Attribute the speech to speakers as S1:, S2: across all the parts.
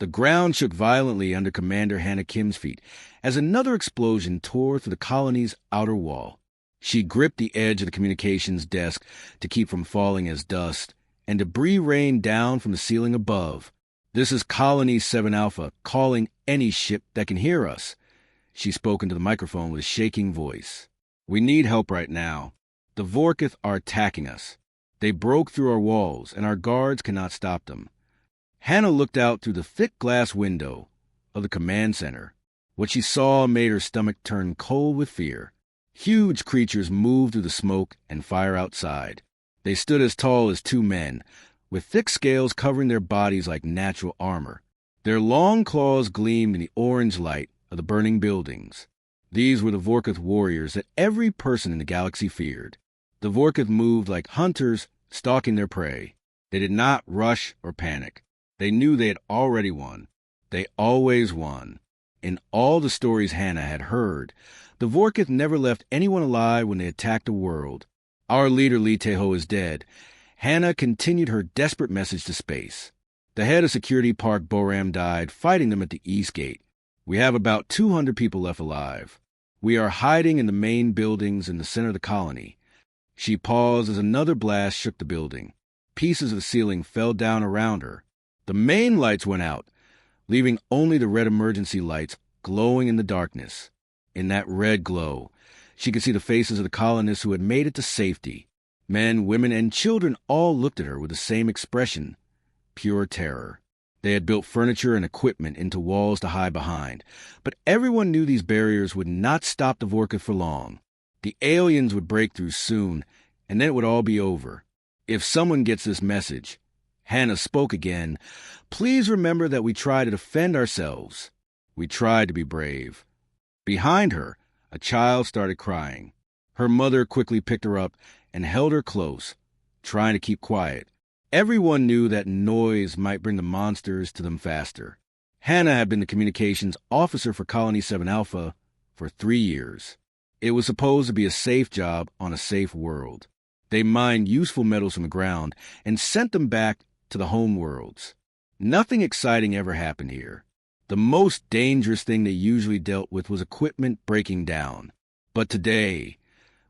S1: The ground shook violently under Commander Hannah Kim's feet as another explosion tore through the colony's outer wall. She gripped the edge of the communications desk to keep from falling as dust, and debris rained down from the ceiling above. "This is Colony 7 Alpha, calling any ship that can hear us." She spoke into the microphone with a shaking voice. "We need help right now. The Vorkith are attacking us. They broke through our walls, and our guards cannot stop them." Hannah looked out through the thick glass window of the command center. What she saw made her stomach turn cold with fear. Huge creatures moved through the smoke and fire outside. They stood as tall as 2 men, with thick scales covering their bodies like natural armor. Their long claws gleamed in the orange light of the burning buildings. These were the Vorkith warriors that every person in the galaxy feared. The Vorkith moved like hunters stalking their prey. They did not rush or panic. They knew they had already won. They always won. In all the stories Hannah had heard, the Vorkith never left anyone alive when they attacked a world. "Our leader, Lee Tae-ho, is dead." Hannah continued her desperate message to space. "The head of security, Park Boram, died fighting them at the East Gate. We have about 200 people left alive. We are hiding in the main buildings in the center of the colony." She paused as another blast shook the building. Pieces of the ceiling fell down around her. The main lights went out, leaving only the red emergency lights glowing in the darkness. In that red glow, she could see the faces of the colonists who had made it to safety. Men, women, and children all looked at her with the same expression, pure terror. They had built furniture and equipment into walls to hide behind, but everyone knew these barriers would not stop the Vorkith for long. The aliens would break through soon, and then it would all be over. "If someone gets this message," Hannah spoke again, "please remember that we try to defend ourselves. We tried to be brave." Behind her, a child started crying. Her mother quickly picked her up and held her close, trying to keep quiet. Everyone knew that noise might bring the monsters to them faster. Hannah had been the communications officer for Colony 7 Alpha for 3 years. It was supposed to be a safe job on a safe world. They mined useful metals from the ground and sent them back to the home worlds. Nothing exciting ever happened here. The most dangerous thing they usually dealt with was equipment breaking down. But today,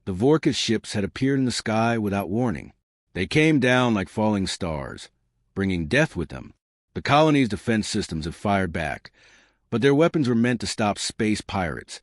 S1: the Vorkith ships had appeared in the sky without warning. They came down like falling stars, bringing death with them. The colony's defense systems had fired back, but their weapons were meant to stop space pirates,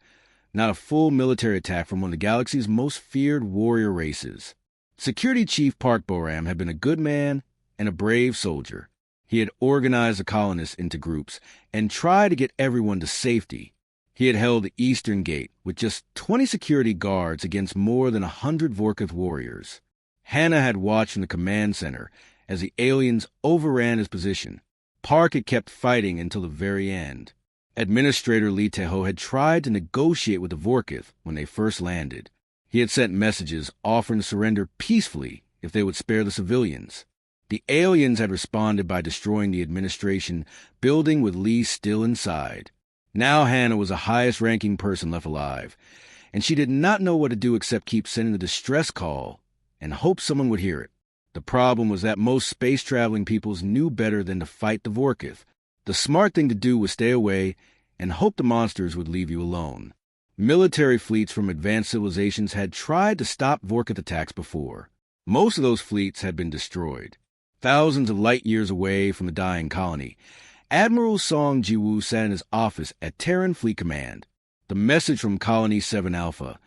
S1: not a full military attack from one of the galaxy's most feared warrior races. Security Chief Park Boram had been a good man and a brave soldier. He had organized the colonists into groups and tried to get everyone to safety. He had held the Eastern Gate with just 20 security guards against more than 100 Vorkith warriors. Hannah had watched from the command center as the aliens overran his position. Park had kept fighting until the very end. Administrator Lee Tae-ho had tried to negotiate with the Vorkith when they first landed. He had sent messages offering to surrender peacefully if they would spare the civilians. The aliens had responded by destroying the administration building with Lee still inside. Now Hannah was the highest-ranking person left alive, and she did not know what to do except keep sending the distress call and hope someone would hear it. The problem was that most space-traveling peoples knew better than to fight the Vorkith. The smart thing to do was stay away and hope the monsters would leave you alone. Military fleets from advanced civilizations had tried to stop Vorkith attacks before. Most of those fleets had been destroyed. Thousands of light years away from the dying colony, Admiral Song Ji-woo sat in his office at Terran Fleet Command. The message from Colony 7 Alpha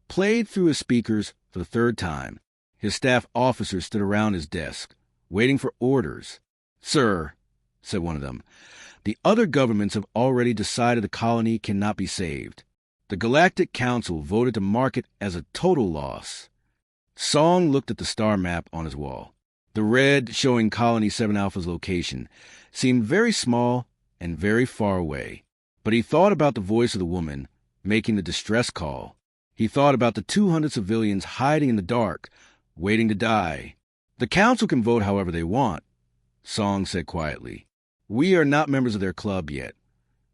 S1: played through his speakers for the 3rd time. His staff officers stood around his desk, waiting for orders. "Sir," said one of them, "the other governments have already decided the colony cannot be saved. The Galactic Council voted to mark it as a total loss." Song looked at the star map on his wall. The red showing Colony 7 Alpha's location seemed very small and very far away. But he thought about the voice of the woman making the distress call. He thought about the 200 civilians hiding in the dark, waiting to die. "The council can vote however they want," Song said quietly. "We are not members of their club yet,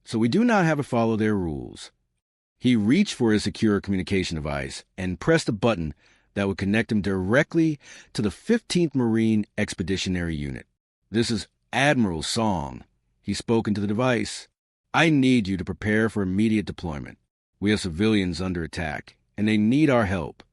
S1: so we do not have to follow their rules." He reached for his secure communication device and pressed a button that would connect him directly to the 15th Marine Expeditionary Unit. "This is Admiral Song," He spoke into the device. I need you to prepare for immediate deployment. We have civilians under attack, and they need our help.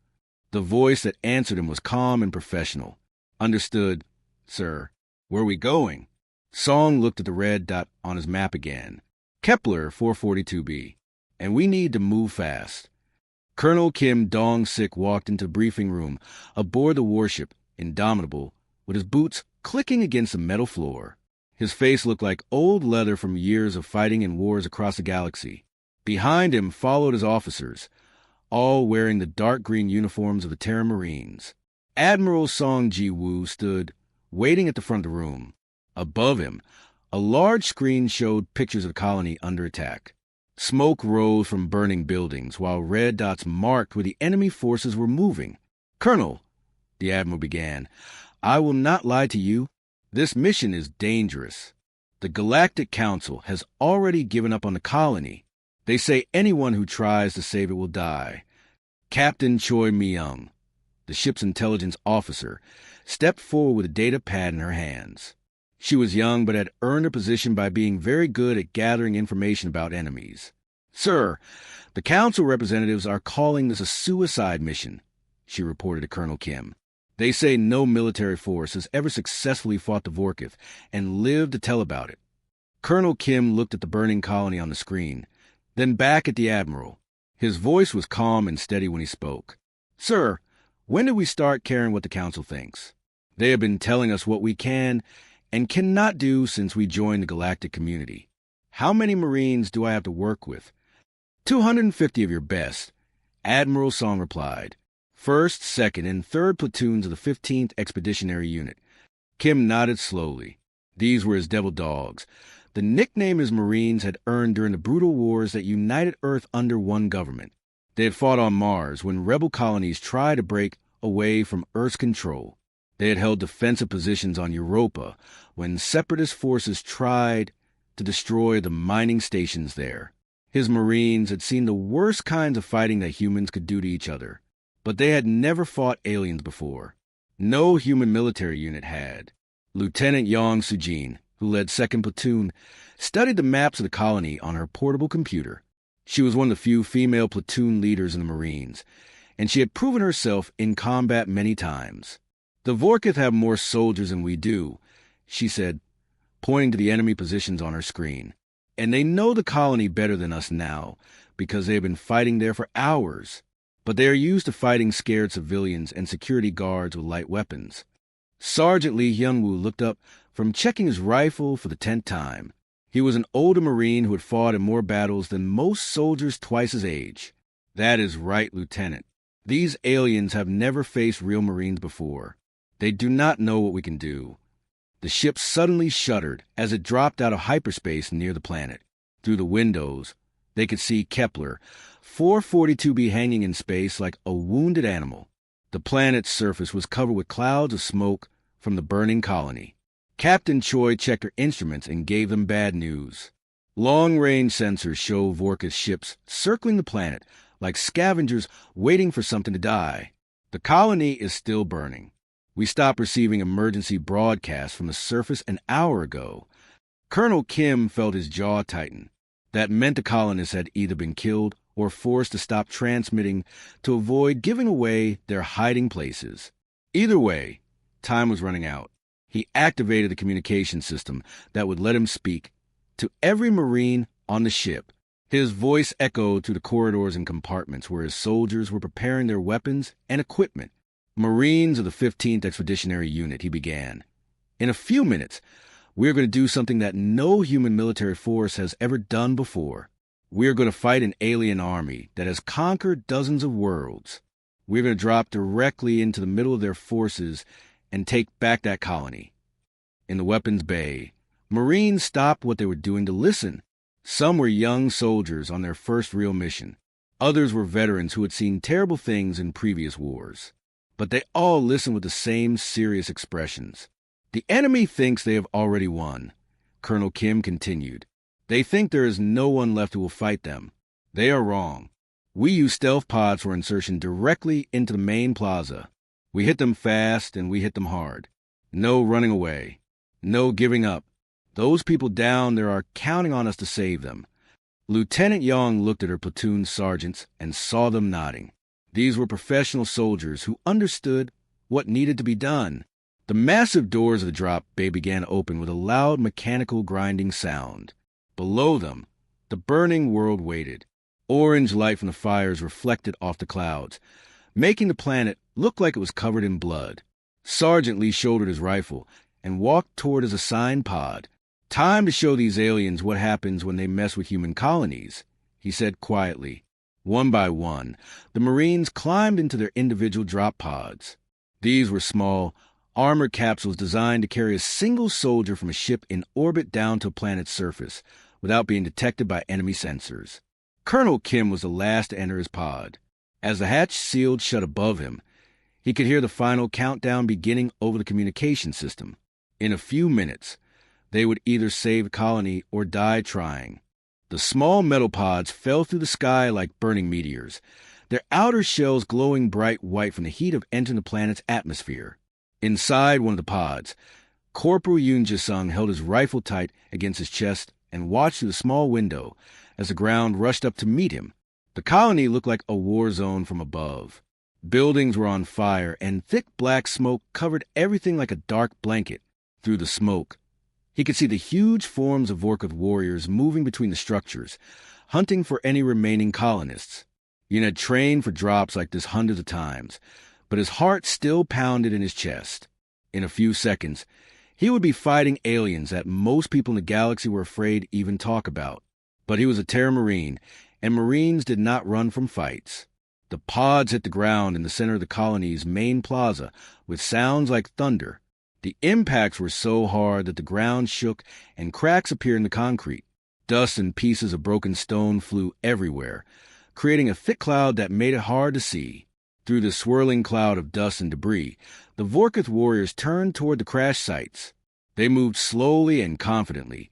S1: The voice that answered him was calm and professional. Understood, sir. Where are we going? Song looked at the red dot on his map again. Kepler 442b. And we need to move fast. Colonel Kim Dong-sik walked into the briefing room aboard the warship, Indomitable, with his boots clicking against the metal floor. His face looked like old leather from years of fighting in wars across the galaxy. Behind him followed his officers, all wearing the dark green uniforms of the Terran Marines. Admiral Song Ji-woo stood, waiting at the front of the room. Above him, a large screen showed pictures of the colony under attack. Smoke rose from burning buildings, while red dots marked where the enemy forces were moving. Colonel, the Admiral began, I will not lie to you. This mission is dangerous. The Galactic Council has already given up on the colony. They say anyone who tries to save it will die. Captain Choi Myung, the ship's intelligence officer, stepped forward with a data pad in her hands. She was young but had earned her position by being very good at gathering information about enemies. Sir, the Council representatives are calling this a suicide mission, she reported to Colonel Kim. They say no military force has ever successfully fought the Vorkith and lived to tell about it. Colonel Kim looked at the burning colony on the screen, then back at the Admiral. His voice was calm and steady when he spoke. Sir, when did we start caring what the Council thinks? They have been telling us what we can and cannot do since we joined the galactic community. How many Marines do I have to work with? 250 of your best, Admiral Song replied. 1st, 2nd, and 3rd platoons of the 15th Expeditionary Unit. Kim nodded slowly. These were his devil dogs, the nickname his Marines had earned during the brutal wars that united Earth under one government. They had fought on Mars when rebel colonies tried to break away from Earth's control. They had held defensive positions on Europa when separatist forces tried to destroy the mining stations there. His Marines had seen the worst kinds of fighting that humans could do to each other, but they had never fought aliens before. No human military unit had. Lieutenant Yang Sujin, who led 2nd Platoon, studied the maps of the colony on her portable computer. She was one of the few female platoon leaders in the Marines, and she had proven herself in combat many times. The Vorkith have more soldiers than we do, she said, pointing to the enemy positions on her screen. And they know the colony better than us now, because they have been fighting there for hours. But they are used to fighting scared civilians and security guards with light weapons. Sergeant Lee Hyun-woo looked up from checking his rifle for the 10th time. He was an older Marine who had fought in more battles than most soldiers twice his age. That is right, Lieutenant. These aliens have never faced real Marines before. They do not know what we can do. The ship suddenly shuddered as it dropped out of hyperspace near the planet. Through the windows, they could see Kepler 442b hanging in space like a wounded animal. The planet's surface was covered with clouds of smoke from the burning colony. Captain Choi checked her instruments and gave them bad news. Long-range sensors show Vorkith ships circling the planet like scavengers waiting for something to die. The colony is still burning. We stopped receiving emergency broadcasts from the surface an hour ago. Colonel Kim felt his jaw tighten. That meant the colonists had either been killed or forced to stop transmitting to avoid giving away their hiding places. Either way, time was running out. He activated the communication system that would let him speak to every Marine on the ship. His voice echoed through the corridors and compartments where his soldiers were preparing their weapons and equipment. Marines of the 15th Expeditionary Unit, he began. In a few minutes, we're going to do something that no human military force has ever done before. We're going to fight an alien army that has conquered dozens of worlds. We're going to drop directly into the middle of their forces and take back that colony. In the weapons bay, Marines stopped what they were doing to listen. Some were young soldiers on their first real mission. Others were veterans who had seen terrible things in previous wars. But they all listened with the same serious expressions. The enemy thinks they have already won, Colonel Kim continued. They think there is no one left who will fight them. They are wrong. We use stealth pods for insertion directly into the main plaza. We hit them fast and we hit them hard. No running away. No giving up. Those people down there are counting on us to save them." Lieutenant Young looked at her platoon sergeants and saw them nodding. These were professional soldiers who understood what needed to be done. The massive doors of the drop bay began to open with a loud mechanical grinding sound. Below them, the burning world waited. Orange light from the fires reflected off the clouds, making the planet look like it was covered in blood. Sergeant Lee shouldered his rifle and walked toward his assigned pod. "Time to show these aliens what happens when they mess with human colonies," he said quietly. One by one, the Marines climbed into their individual drop pods. These were small, armored capsules designed to carry a single soldier from a ship in orbit down to a planet's surface without being detected by enemy sensors. Colonel Kim was the last to enter his pod. As the hatch sealed shut above him, he could hear the final countdown beginning over the communication system. In a few minutes, they would either save the colony or die trying. The small metal pods fell through the sky like burning meteors, their outer shells glowing bright white from the heat of entering the planet's atmosphere. Inside one of the pods, Corporal Yoon Ji-sung held his rifle tight against his chest and watched through the small window as the ground rushed up to meet him. The colony looked like a war zone from above. Buildings were on fire, and thick black smoke covered everything like a dark blanket. Through the smoke, he could see the huge forms of Vorkuth warriors moving between the structures, hunting for any remaining colonists. Yoon had trained for drops like this hundreds of times, but his heart still pounded in his chest. In a few seconds, he would be fighting aliens that most people in the galaxy were afraid to even talk about. But he was a Terran Marine, and Marines did not run from fights. The pods hit the ground in the center of the colony's main plaza with sounds like thunder. The impacts were so hard that the ground shook and cracks appeared in the concrete. Dust and pieces of broken stone flew everywhere, creating a thick cloud that made it hard to see. Through the swirling cloud of dust and debris, the Vorkuth warriors turned toward the crash sites. They moved slowly and confidently,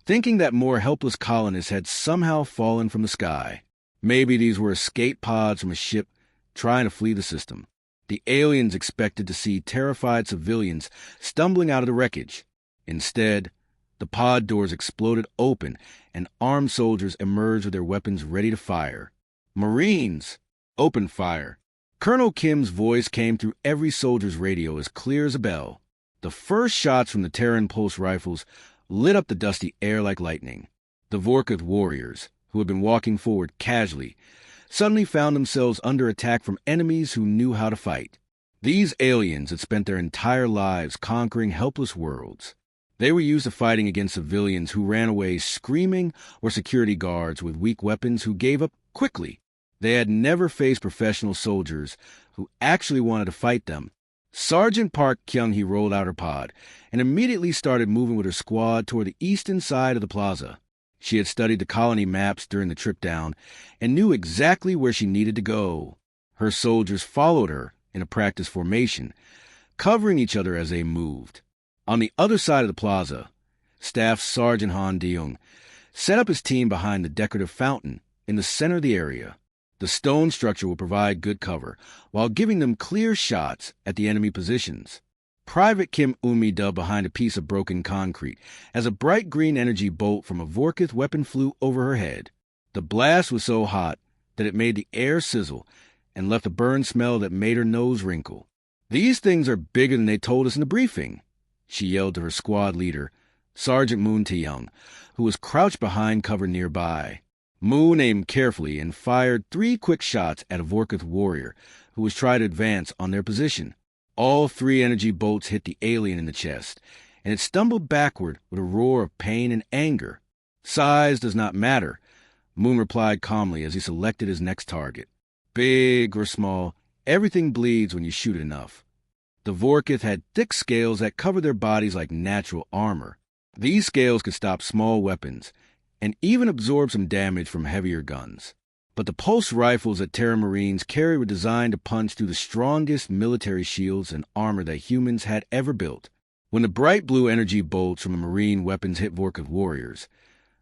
S1: thinking that more helpless colonists had somehow fallen from the sky. Maybe these were escape pods from a ship trying to flee the system. The aliens expected to see terrified civilians stumbling out of the wreckage. Instead, the pod doors exploded open and armed soldiers emerged with their weapons ready to fire. "Marines, open fire." Colonel Kim's voice came through every soldier's radio as clear as a bell. The first shots from the Terran pulse rifles lit up the dusty air like lightning. The Vorkuth warriors, who had been walking forward casually, suddenly found themselves under attack from enemies who knew how to fight. These aliens had spent their entire lives conquering helpless worlds. They were used to fighting against civilians who ran away screaming or security guards with weak weapons who gave up quickly. They had never faced professional soldiers who actually wanted to fight them. Sergeant Park Kyung-hee rolled out her pod and immediately started moving with her squad toward the eastern side of the plaza. She had studied the colony maps during the trip down and knew exactly where she needed to go. Her soldiers followed her in a practice formation, covering each other as they moved. On the other side of the plaza, Staff Sergeant Han Deung set up his team behind the decorative fountain in the center of the area. The stone structure will provide good cover, while giving them clear shots at the enemy positions. Private Kim Umi dubbed behind a piece of broken concrete as a bright green energy bolt from a Vorkuth weapon flew over her head. The blast was so hot that it made the air sizzle and left a burn smell that made her nose wrinkle. "These things are bigger than they told us in the briefing," she yelled to her squad leader, Sergeant Moon Tae-young, who was crouched behind cover nearby. Moon aimed carefully and fired 3 quick shots at a Vorkuth warrior who was trying to advance on their position. All 3 energy bolts hit the alien in the chest, and it stumbled backward with a roar of pain and anger. "Size does not matter," Moon replied calmly as he selected his next target. "Big or small, everything bleeds when you shoot enough." The Vorkuth had thick scales that covered their bodies like natural armor. These scales could stop small weapons and even absorb some damage from heavier guns. But the pulse rifles that Terran Marines carried were designed to punch through the strongest military shields and armor that humans had ever built. When the bright blue energy bolts from the Marine weapons hit Vorkuth warriors,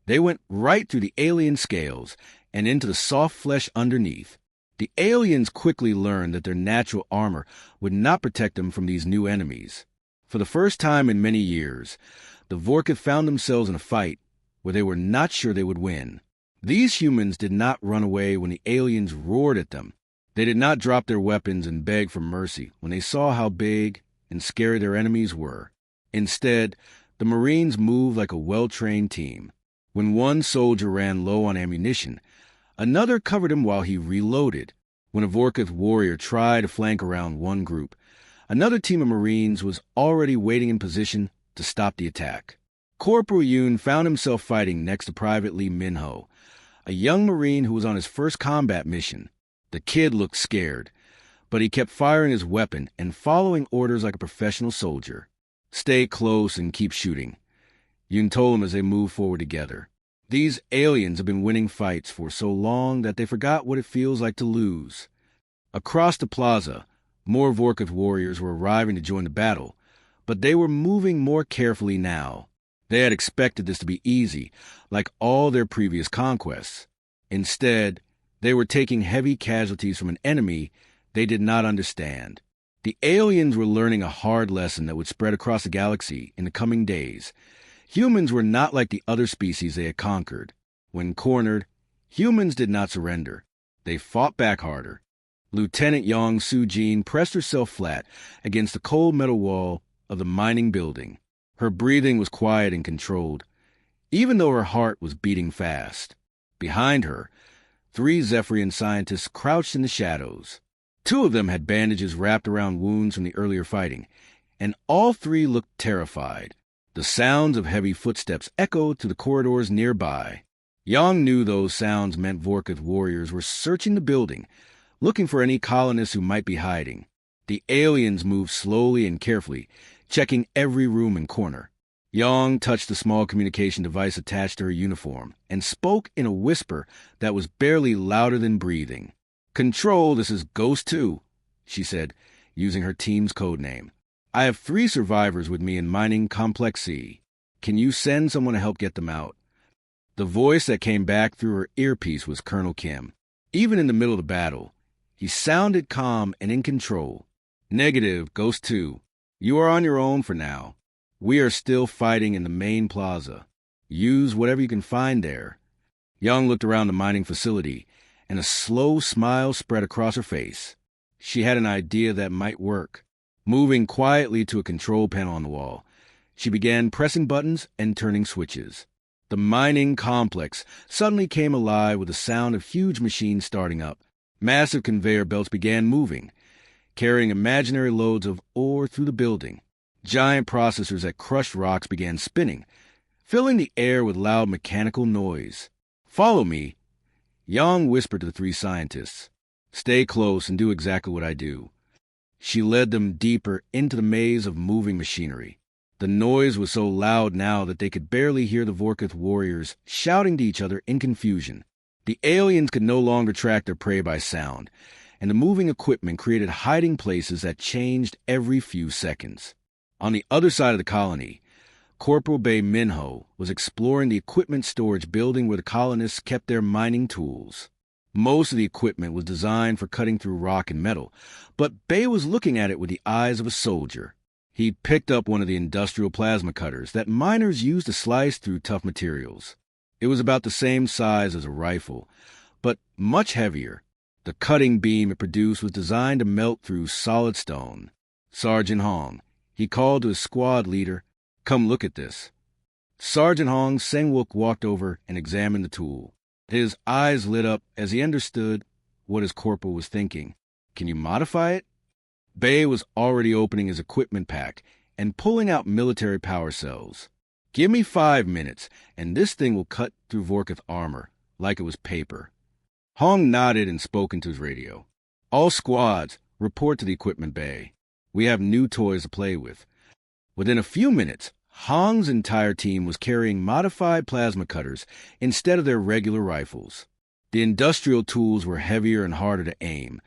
S1: they went right through the alien scales and into the soft flesh underneath. The aliens quickly learned that their natural armor would not protect them from these new enemies. For the first time in many years, the Vorkith found themselves in a fight where they were not sure they would win. These humans did not run away when the aliens roared at them. They did not drop their weapons and beg for mercy when they saw how big and scary their enemies were. Instead, the Marines moved like a well-trained team. When one soldier ran low on ammunition, another covered him while he reloaded. When a Vorkith warrior tried to flank around one group, another team of Marines was already waiting in position to stop the attack. Corporal Yoon found himself fighting next to Private Lee Minho, a young Marine who was on his first combat mission. The kid looked scared, but he kept firing his weapon and following orders like a professional soldier. "Stay close and keep shooting," Yoon told him as they moved forward together. These aliens have been winning fights for so long that they forgot what it feels like to lose. Across the plaza, more Vorkith warriors were arriving to join the battle, but they were moving more carefully now. They had expected this to be easy, like all their previous conquests. Instead, they were taking heavy casualties from an enemy they did not understand. The aliens were learning a hard lesson that would spread across the galaxy in the coming days. Humans were not like the other species they had conquered. When cornered, humans did not surrender. They fought back harder. Lieutenant Yong Soo-jin pressed herself flat against the cold metal wall of the mining building. Her breathing was quiet and controlled, even though her heart was beating fast. Behind her, 3 Zephyrian scientists crouched in the shadows. 2 of them had bandages wrapped around wounds from the earlier fighting, and all 3 looked terrified. The sounds of heavy footsteps echoed through the corridors nearby. Yang knew those sounds meant Vorkith warriors were searching the building, looking for any colonists who might be hiding. The aliens moved slowly and carefully, checking every room and corner. Yang touched the small communication device attached to her uniform and spoke in a whisper that was barely louder than breathing. "Control, this is Ghost 2, she said, using her team's code name. "I have 3 survivors with me in Mining Complex C. Can you send someone to help get them out?" The voice that came back through her earpiece was Colonel Kim. Even in the middle of the battle, he sounded calm and in control. "Negative, Ghost 2. You are on your own for now. We are still fighting in the main plaza. Use whatever you can find there." Young looked around the mining facility, and a slow smile spread across her face. She had an idea that might work. Moving quietly to a control panel on the wall, she began pressing buttons and turning switches. The mining complex suddenly came alive with the sound of huge machines starting up. Massive conveyor belts began moving, carrying imaginary loads of ore through the building. Giant processors that crushed rocks began spinning, filling the air with loud mechanical noise. "Follow me," Yang whispered to the 3 scientists. "Stay close and do exactly what I do." She led them deeper into the maze of moving machinery. The noise was so loud now that they could barely hear the Vorkith warriors shouting to each other in confusion. The aliens could no longer track their prey by sound, and the moving equipment created hiding places that changed every few seconds. On the other side of the colony, Corporal Bae Minho was exploring the equipment storage building where the colonists kept their mining tools. Most of the equipment was designed for cutting through rock and metal, but Bae was looking at it with the eyes of a soldier. He picked up one of the industrial plasma cutters that miners use to slice through tough materials. It was about the same size as a rifle, but much heavier. The cutting beam it produced was designed to melt through solid stone. "Sergeant Hong," he called to his squad leader, "come look at this." Sergeant Hong Sengwook walked over and examined the tool. His eyes lit up as he understood what his corporal was thinking. "Can you modify it?" Bae was already opening his equipment pack and pulling out military power cells. "Give me 5 minutes, and this thing will cut through Vorkith armor like it was paper." Hong nodded and spoke into his radio. "All squads, report to the equipment bay. We have new toys to play with." Within a few minutes, Hong's entire team was carrying modified plasma cutters instead of their regular rifles. The industrial tools were heavier and harder to aim,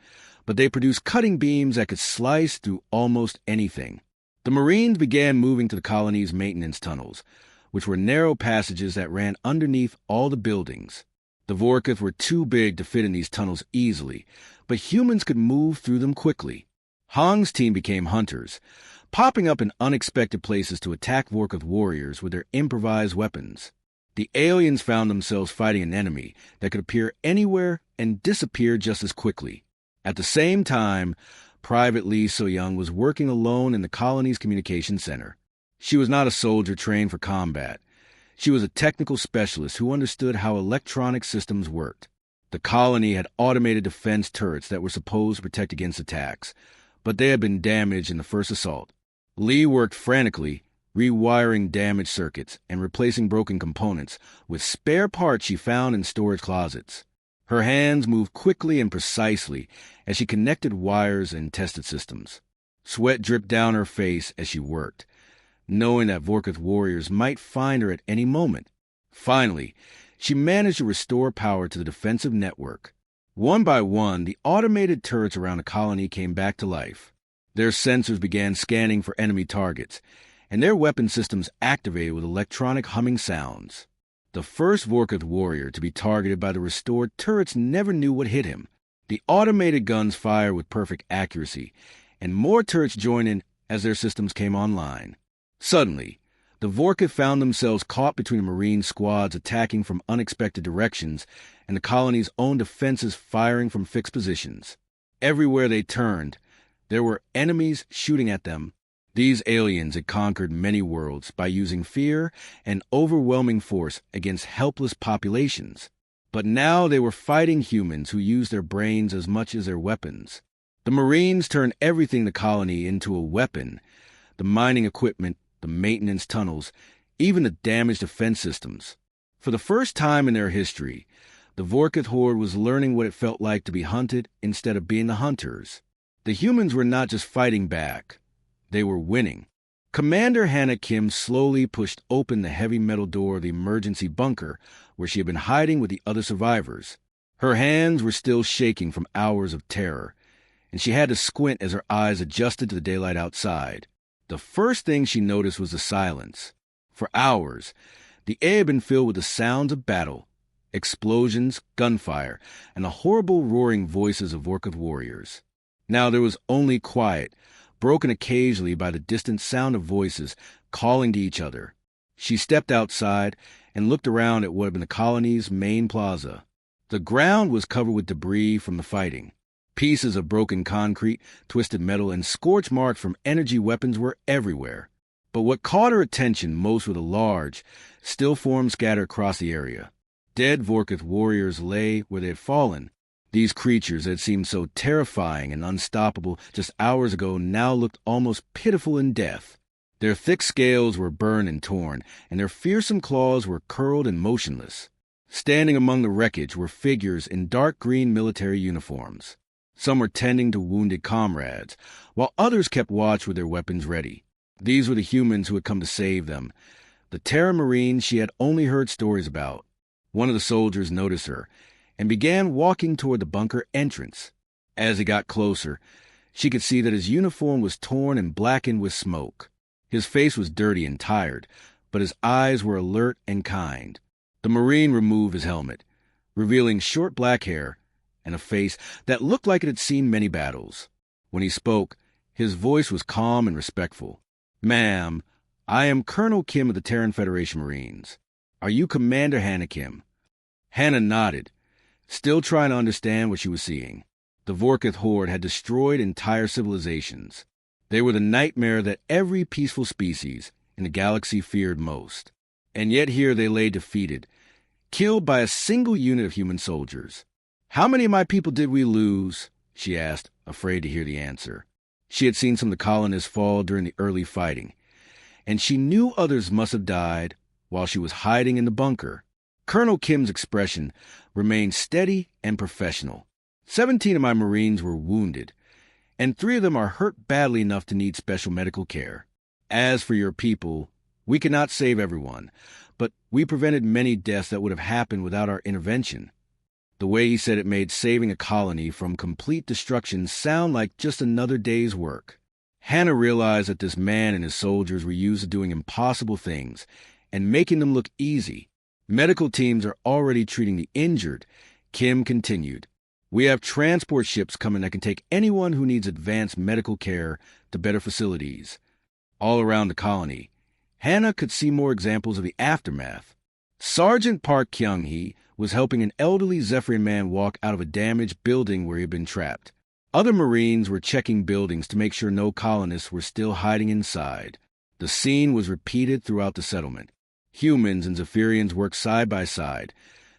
S1: but they produced cutting beams that could slice through almost anything. The Marines began moving to the colony's maintenance tunnels, which were narrow passages that ran underneath all the buildings. The Vorkith were too big to fit in these tunnels easily, but humans could move through them quickly. Hong's team became hunters, popping up in unexpected places to attack Vorkith warriors with their improvised weapons. The aliens found themselves fighting an enemy that could appear anywhere and disappear just as quickly. At the same time, Private Lee So-young was working alone in the colony's communication center. She was not a soldier trained for combat. She was a technical specialist who understood how electronic systems worked. The colony had automated defense turrets that were supposed to protect against attacks, but they had been damaged in the first assault. Lee worked frantically, rewiring damaged circuits and replacing broken components with spare parts she found in storage closets. Her hands moved quickly and precisely as she connected wires and tested systems. Sweat dripped down her face as she worked, knowing that Vorkith warriors might find her at any moment. Finally, she managed to restore power to the defensive network. One by one, the automated turrets around the colony came back to life. Their sensors began scanning for enemy targets, and their weapon systems activated with electronic humming sounds. The first Vorkith warrior to be targeted by the restored turrets never knew what hit him. The automated guns fired with perfect accuracy, and more turrets joined in as their systems came online. Suddenly, the Vorkith found themselves caught between Marine squads attacking from unexpected directions and the colony's own defenses firing from fixed positions. Everywhere they turned, there were enemies shooting at them. These aliens had conquered many worlds by using fear and overwhelming force against helpless populations. But now they were fighting humans who used their brains as much as their weapons. The Marines turned everything in the colony into a weapon: the mining equipment, the maintenance tunnels, even the damaged defense systems. For the first time in their history, the Vorkith horde was learning what it felt like to be hunted instead of being the hunters. The humans were not just fighting back. They were winning. Commander Hannah Kim slowly pushed open the heavy metal door of the emergency bunker where she had been hiding with the other survivors. Her hands were still shaking from hours of terror, and she had to squint as her eyes adjusted to the daylight outside. The first thing she noticed was the silence. For hours, the air had been filled with the sounds of battle, explosions, gunfire, and the horrible roaring voices of Vorkith warriors. Now there was only quiet, broken occasionally by the distant sound of voices calling to each other. She stepped outside and looked around at what had been the colony's main plaza. The ground was covered with debris from the fighting. Pieces of broken concrete, twisted metal, and scorch marks from energy weapons were everywhere. But what caught her attention most were the large, still forms scattered across the area. Dead Vorkith warriors lay where they had fallen. These creatures that seemed so terrifying and unstoppable just hours ago now looked almost pitiful in death. Their thick scales were burned and torn, and their fearsome claws were curled and motionless. Standing among the wreckage were figures in dark green military uniforms. Some were tending to wounded comrades, while others kept watch with their weapons ready. These were the humans who had come to save them, the Terran Marines she had only heard stories about. One of the soldiers noticed her and began walking toward the bunker entrance. As he got closer, she could see that his uniform was torn and blackened with smoke. His face was dirty and tired, but his eyes were alert and kind. The Marine removed his helmet, revealing short black hair and a face that looked like it had seen many battles. When he spoke, his voice was calm and respectful. "Ma'am, I am Colonel Kim of the Terran Federation Marines. Are you Commander Hannah Kim?" Hannah nodded, still trying to understand what she was seeing. The Vorkith horde had destroyed entire civilizations. They were the nightmare that every peaceful species in the galaxy feared most. And yet here they lay defeated, killed by a single unit of human soldiers. "How many of my people did we lose?" she asked, afraid to hear the answer. She had seen some of the colonists fall during the early fighting, and she knew others must have died while she was hiding in the bunker. Colonel Kim's expression remained steady and professional. 17 of my Marines were wounded, and 3 of them are hurt badly enough to need special medical care. As for your people, we cannot save everyone, but we prevented many deaths that would have happened without our intervention. The way he said it made saving a colony from complete destruction sound like just another day's work. Hannah realized that this man and his soldiers were used to doing impossible things and making them look easy. Medical teams are already treating the injured. Kim continued, "We have transport ships coming that can take anyone who needs advanced medical care to better facilities. All around the colony, Hannah could see more examples of the aftermath. Sergeant Park Kyung-hee was helping an elderly Zephyrian man walk out of a damaged building where he had been trapped. Other Marines were checking buildings to make sure no colonists were still hiding inside. The scene was repeated throughout the settlement. Humans and Zephyrians worked side by side,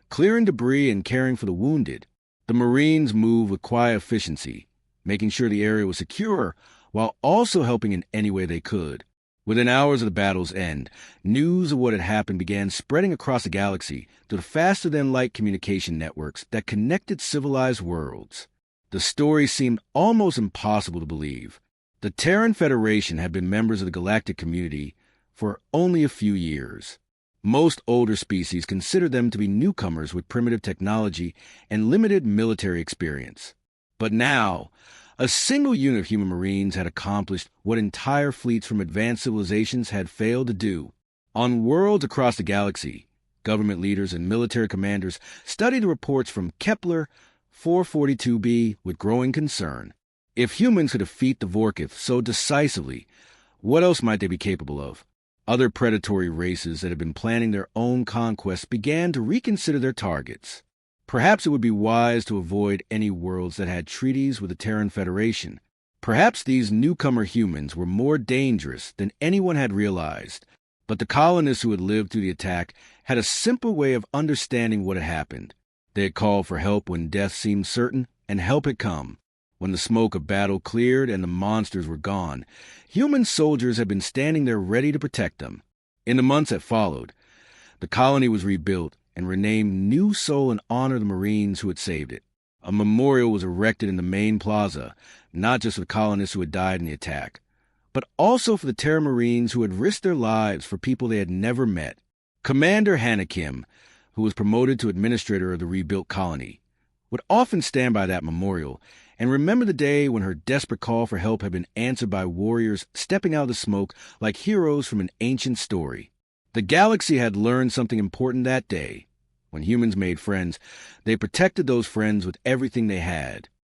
S1: clearing debris and caring for the wounded. The Marines moved with quiet efficiency, making sure the area was secure while also helping in any way they could. Within hours of the battle's end, news of what had happened began spreading across the galaxy through the faster-than-light communication networks that connected civilized worlds. The story seemed almost impossible to believe. The Terran Federation had been members of the galactic community for only a few years. Most older species considered them to be newcomers with primitive technology and limited military experience. But now, a single unit of human Marines had accomplished what entire fleets from advanced civilizations had failed to do. On worlds across the galaxy, government leaders and military commanders studied the reports from Kepler 442b with growing concern. If humans could defeat the Vorkith so decisively, what else might they be capable of? Other predatory races that had been planning their own conquests began to reconsider their targets. Perhaps it would be wise to avoid any worlds that had treaties with the Terran Federation. Perhaps these newcomer humans were more dangerous than anyone had realized. But the colonists who had lived through the attack had a simple way of understanding what had happened. They had called for help when death seemed certain, and help had come. When the smoke of battle cleared and the monsters were gone, human soldiers had been standing there ready to protect them. In the months that followed, the colony was rebuilt and renamed New Soul in honor of the Marines who had saved it. A memorial was erected in the main plaza, not just for the colonists who had died in the attack, but also for the Terran Marines who had risked their lives for people they had never met. Commander Hannah Kim, who was promoted to administrator of the rebuilt colony, would often stand by that memorial and remember the day when her desperate call for help had been answered by warriors stepping out of the smoke like heroes from an ancient story. The galaxy had learned something important that day. When humans made friends, they protected those friends with everything they had.